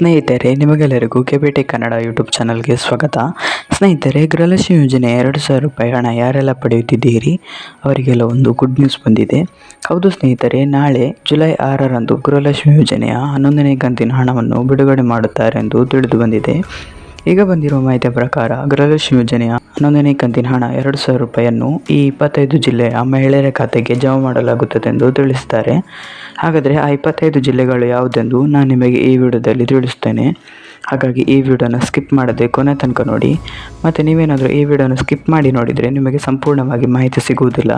ಸ್ನೇಹಿತರೆ, ನಿಮಗೆಲ್ಲರಿಗೂ ಕೆಬಿಟಿ ಕನ್ನಡ ಯೂಟ್ಯೂಬ್ ಚಾನಲ್ಗೆ ಸ್ವಾಗತ. ಸ್ನೇಹಿತರೆ, ಗೃಹಲಕ್ಷ್ಮಿ ಯೋಜನೆ 2,000 ರೂಪಾಯಿ ಹಣ ಯಾರೆಲ್ಲ ಪಡೆಯುತ್ತಿದ್ದೀರಿ ಅವರಿಗೆಲ್ಲ ಒಂದು ಗುಡ್ ನ್ಯೂಸ್ ಬಂದಿದೆ. ಹೌದು ಸ್ನೇಹಿತರೆ, ನಾಳೆ ಜುಲೈ 6ರಂದು ಗೃಹಲಕ್ಷ್ಮಿ ಯೋಜನೆಯ 11ನೇ ಕಂತಿನ ಹಣವನ್ನು ಬಿಡುಗಡೆ ಮಾಡುತ್ತಾರೆ ಎಂದು ತಿಳಿದು ಬಂದಿದೆ. ಈಗ ಬಂದಿರುವ ಮಾಹಿತಿಯ ಪ್ರಕಾರ ಗೃಹಲಕ್ಷ್ಮಿ ಯೋಜನೆಯ 11ನೇ ಕಂತಿನ ಹಣ 2,000 ರೂಪಾಯಿಯನ್ನು ಈ 25 ಜಿಲ್ಲೆಯ ಮಹಿಳೆಯರ ಖಾತೆಗೆ ಜಮಾ ಮಾಡಲಾಗುತ್ತದೆ ಎಂದು ತಿಳಿಸಿದ್ದಾರೆ. ಹಾಗಾದರೆ ಆ 25 ಜಿಲ್ಲೆಗಳು ಯಾವುದೆಂದು ನಾನು ನಿಮಗೆ ಈ ವಿಡಿಯೋದಲ್ಲಿ ತಿಳಿಸ್ತೇನೆ. ಹಾಗಾಗಿ ಈ ವಿಡಿಯೋನ ಸ್ಕಿಪ್ ಮಾಡದೆ ಕೊನೆ ತನಕ ನೋಡಿ. ಮತ್ತು ನೀವೇನಾದರೂ ಈ ವಿಡಿಯೋನ ಸ್ಕಿಪ್ ಮಾಡಿ ನೋಡಿದರೆ ನಿಮಗೆ ಸಂಪೂರ್ಣವಾಗಿ ಮಾಹಿತಿ ಸಿಗುವುದಿಲ್ಲ.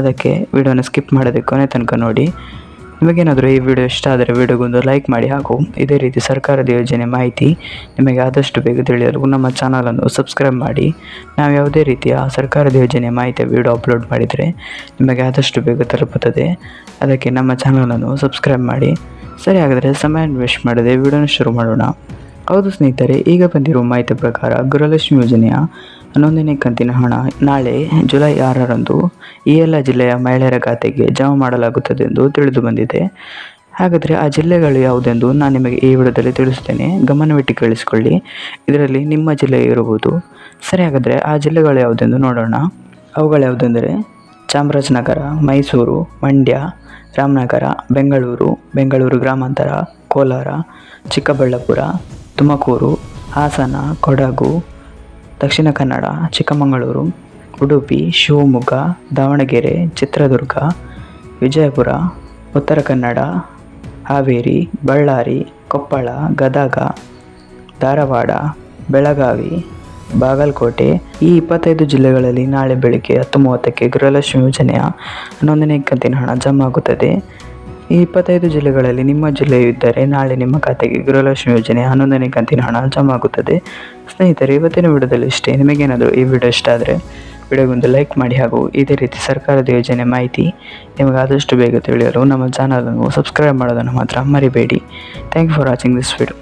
ಅದಕ್ಕೆ ವಿಡಿಯೋನ ಸ್ಕಿಪ್ ಮಾಡದೆ ಕೊನೆ ತನಕ ನೋಡಿ. ನಿಮಗೇನಾದರೂ ಈ ವಿಡಿಯೋ ಇಷ್ಟ ಆದರೆ ವಿಡಿಯೋಗೊಂದು ಲೈಕ್ ಮಾಡಿ, ಹಾಗೂ ಇದೇ ರೀತಿ ಸರ್ಕಾರದ ಯೋಜನೆ ಮಾಹಿತಿ ನಿಮಗೆ ಆದಷ್ಟು ಬೇಗ ತಿಳಿಯಲು ನಮ್ಮ ಚಾನಲನ್ನು ಸಬ್ಸ್ಕ್ರೈಬ್ ಮಾಡಿ. ನಾವು ಯಾವುದೇ ರೀತಿಯ ಸರ್ಕಾರದ ಯೋಜನೆ ಮಾಹಿತಿಯ ವಿಡಿಯೋ ಅಪ್ಲೋಡ್ ಮಾಡಿದರೆ ನಿಮಗೆ ಆದಷ್ಟು ಬೇಗ ತಲುಪುತ್ತದೆ. ಅದಕ್ಕೆ ನಮ್ಮ ಚಾನಲನ್ನು ಸಬ್ಸ್ಕ್ರೈಬ್ ಮಾಡಿ. ಸರಿ, ಹಾಗಾದರೆ ಸಮಯ ವೇಸ್ಟ್ ಮಾಡದೆ ವಿಡಿಯೋನ ಶುರು ಮಾಡೋಣ. ಹೌದು ಸ್ನೇಹಿತರೆ, ಈಗ ಬಂದಿರುವ ಮಾಹಿತಿ ಪ್ರಕಾರ ಗೃಹಲಕ್ಷ್ಮಿ ಯೋಜನೆಯ 11ನೇ ಕಂತಿನ ಹಣ ನಾಳೆ ಜುಲೈ 6ರಂದು ಈ ಎಲ್ಲ ಜಿಲ್ಲೆಯ ಮಹಿಳೆಯರ ಖಾತೆಗೆ ಜಮಾ ಮಾಡಲಾಗುತ್ತದೆ ಎಂದು ತಿಳಿದು ಬಂದಿದೆ. ಹಾಗಾದರೆ ಆ ಜಿಲ್ಲೆಗಳು ಯಾವುದೆಂದು ನಾನು ನಿಮಗೆ ಈ ವಿಡಿಯೋದಲ್ಲಿ ತಿಳಿಸ್ತೇನೆ. ಗಮನವಿಟ್ಟು ಕೇಳಿಸಿಕೊಳ್ಳಿ. ಇದರಲ್ಲಿ ನಿಮ್ಮ ಜಿಲ್ಲೆ ಇರಬಹುದು. ಸರಿ, ಹಾಗಾದರೆ ಆ ಜಿಲ್ಲೆಗಳು ಯಾವುದೆಂದು ನೋಡೋಣ. ಅವುಗಳು ಯಾವುದೆಂದರೆ ಚಾಮರಾಜನಗರ, ಮೈಸೂರು, ಮಂಡ್ಯ, ರಾಮನಗರ, ಬೆಂಗಳೂರು ಗ್ರಾಮಾಂತರ, ಕೋಲಾರ, ಚಿಕ್ಕಬಳ್ಳಾಪುರ, ತುಮಕೂರು, ಹಾಸನ, ಕೊಡಗು, ದಕ್ಷಿಣ ಕನ್ನಡ, ಚಿಕ್ಕಮಗಳೂರು, ಉಡುಪಿ, ಶಿವಮೊಗ್ಗ, ದಾವಣಗೆರೆ, ಚಿತ್ರದುರ್ಗ, ವಿಜಯಪುರ, ಉತ್ತರ ಕನ್ನಡ, ಹಾವೇರಿ, ಬಳ್ಳಾರಿ, ಕೊಪ್ಪಳ, ಗದಗ, ಧಾರವಾಡ, ಬೆಳಗಾವಿ, ಬಾಗಲಕೋಟೆ ಈ 25 ಜಿಲ್ಲೆಗಳಲ್ಲಿ ನಾಳೆ ಬೆಳಗ್ಗೆ 10:30ಕ್ಕೆ ಗೃಹಲಕ್ಷ್ಮಿ ಯೋಜನೆಯ 11ನೇ ಕಂತಿನ ಹಣ ಜಮಾ ಆಗುತ್ತದೆ. ಈ 25 ಜಿಲ್ಲೆಗಳಲ್ಲಿ ನಿಮ್ಮ ಜಿಲ್ಲೆಯು ಇದ್ದರೆ ನಾಳೆ ನಿಮ್ಮ ಖಾತೆಗೆ ಗೃಹಲಕ್ಷ್ಮಿ ಯೋಜನೆಯ 11ನೇ ಕಂತಿನ ಹಣ ಜಮಾ ಆಗುತ್ತದೆ. ಸ್ನೇಹಿತರೆ, ಇವತ್ತಿನ ವಿಡಿಯೋದಲ್ಲಿ ಇಷ್ಟೇ. ನಿಮಗೇನಾದರೂ ಈ ವಿಡಿಯೋ ಇಷ್ಟ ಆದರೆ ವಿಡಿಯೋಗೊಂದು ಲೈಕ್ ಮಾಡಿ, ಹಾಗೂ ಇದೇ ರೀತಿ ಸರ್ಕಾರದ ಯೋಜನೆ ಮಾಹಿತಿ ನಿಮಗೆ ಆದಷ್ಟು ಬೇಗ ತಿಳಿಯಲು ನಮ್ಮ ಚಾನಲನ್ನು ಸಬ್ಸ್ಕ್ರೈಬ್ ಮಾಡೋದನ್ನು ಮಾತ್ರ ಮರಿಬೇಡಿ. Thank you for watching this video.